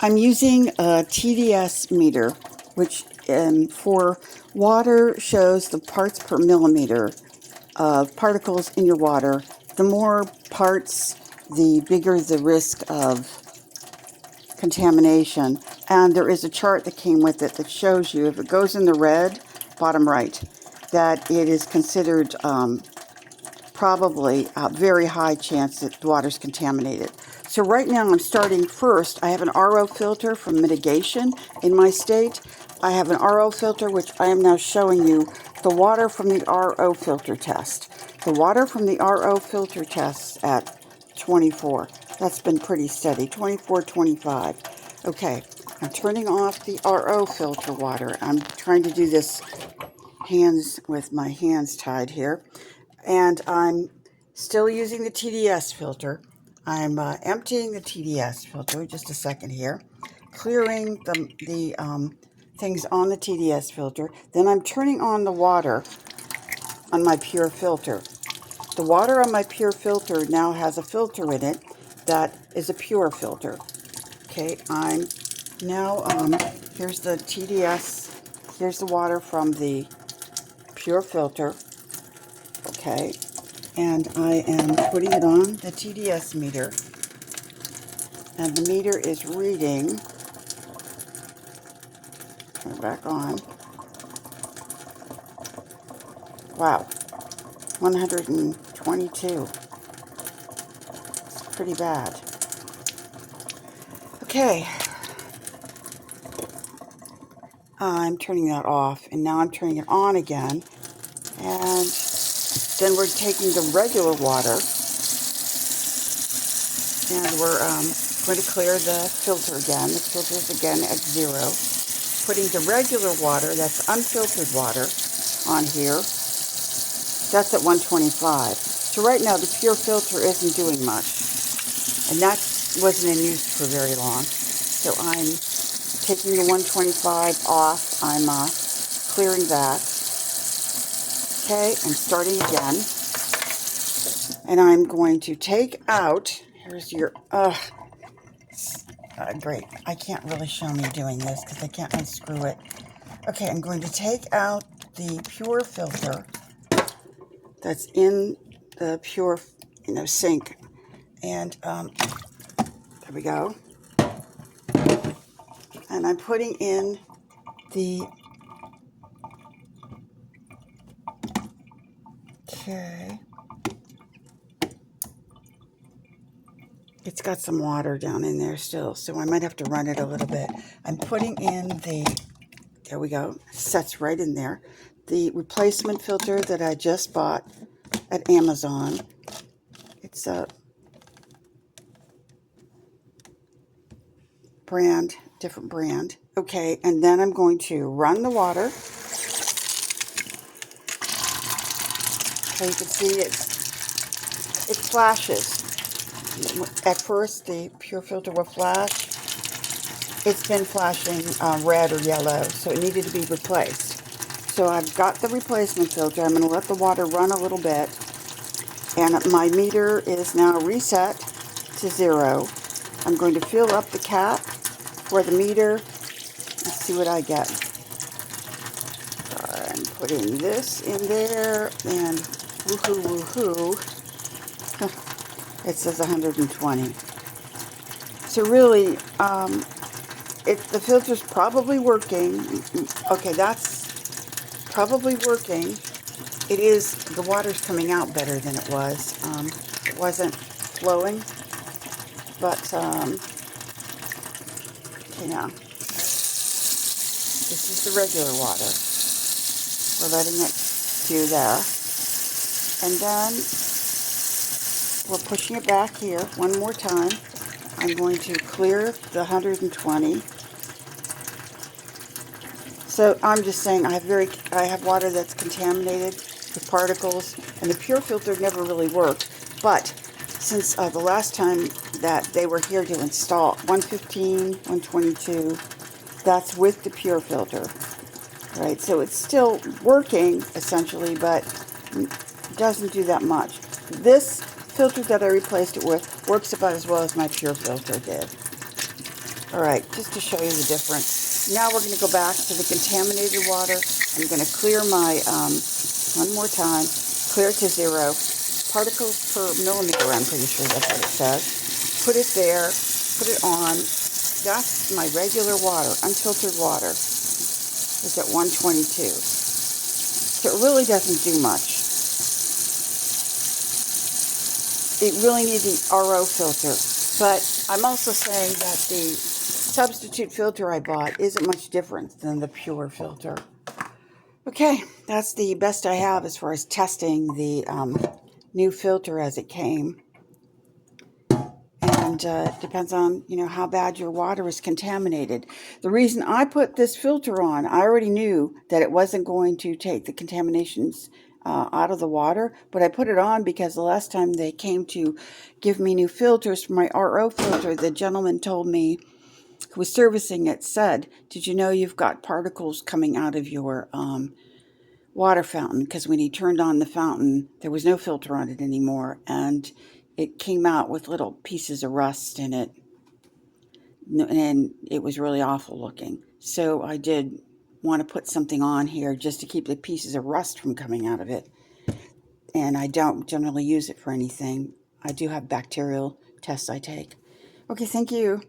I'm using a TDS meter, which for water shows the parts per millimeter of particles in your water. The more parts, the bigger the risk of contamination. And there is a chart that came with it that shows you, if it goes in the red, bottom right, that it is considered probably a very high chance that the water's contaminated. So right now I'm starting first. I have an RO filter from Mitigation in my state. I have an RO filter, which I am now showing you the water from the RO filter test. The water from the RO filter test at 24. That's been pretty steady, 24, 25. Okay, I'm turning off the RO filter water. I'm trying to do this with my hands tied here. And I'm still using the TDS filter. I'm emptying the TDS filter, just a second here, clearing the things on the TDS filter. Then I'm turning on the water on my pure filter. The water on my pure filter now has a filter in it that is a pure filter. Okay, I'm now, here's the TDS, here's the water from the pure filter. Okay, and I am putting it on the TDS meter, and the meter is reading, turn it back on, wow, 122, it's pretty bad. Okay, I'm turning that off, and now I'm turning it on again, and then we're taking the regular water, and we're going to clear the filter again. The filter is again at 0. Putting the regular water, that's unfiltered water, on here. That's at 125. So right now the pure filter isn't doing much. And that wasn't in use for very long. So I'm taking the 125 off. I'm clearing that. Okay, I'm starting again. And I'm going to take out, here's your, great. I can't really show me doing this because I can't unscrew it. Okay, I'm going to take out the pure filter that's in the pure, sink. And there we go. And I'm putting in the, okay. It's got some water down in there still, so I might have to run it a little bit. I'm putting in the, there we go, sets right in there. The replacement filter that I just bought at Amazon. It's a brand, different brand. Okay, and then I'm going to run the water. So you can see it flashes. At first, the pure filter will flash. It's been flashing red or yellow, so it needed to be replaced. So I've got the replacement filter. I'm going to let the water run a little bit. And my meter is now reset to 0. I'm going to fill up the cap for the meter. Let's see what I get. I'm putting this in there, and woohoo, woohoo. It says 120. So really, the filter's probably working. Okay, that's probably working. It is, the water's coming out better than it was. It wasn't flowing, but, yeah. This is the regular water. We're letting it do that. And then we're pushing it back here one more time. I'm going to clear the 120. So I'm just saying I have water that's contaminated with particles, and the pure filter never really worked. But since the last time that they were here to install 115, 122, that's with the pure filter, right? So it's still working essentially, but doesn't do that much. This filter that I replaced it with works about as well as my pure filter did. All right, just to show you the difference. Now we're going to go back to the contaminated water. I'm going to clear my, one more time, clear to 0. Particles per millimeter, I'm pretty sure that's what it says. Put it there, put it on. That's my regular water, unfiltered water. It's at 122. So it really doesn't do much. It really needs the RO filter. But I'm also saying that the substitute filter I bought isn't much different than the pure filter. Okay, that's the best I have as far as testing the new filter as it came. And it depends on, how bad your water is contaminated. The reason I put this filter on, I already knew that it wasn't going to take the contaminations out of the water, but I put it on because the last time they came to give me new filters for my RO filter, the gentleman told me, who was servicing it, said, "Did you know you've got particles coming out of your water fountain?" Because when he turned on the fountain, there was no filter on it anymore, and it came out with little pieces of rust in it, and it was really awful looking. So I did want to put something on here just to keep the pieces of rust from coming out of it. And I don't generally use it for anything. I do have bacterial tests I take. Okay, thank you.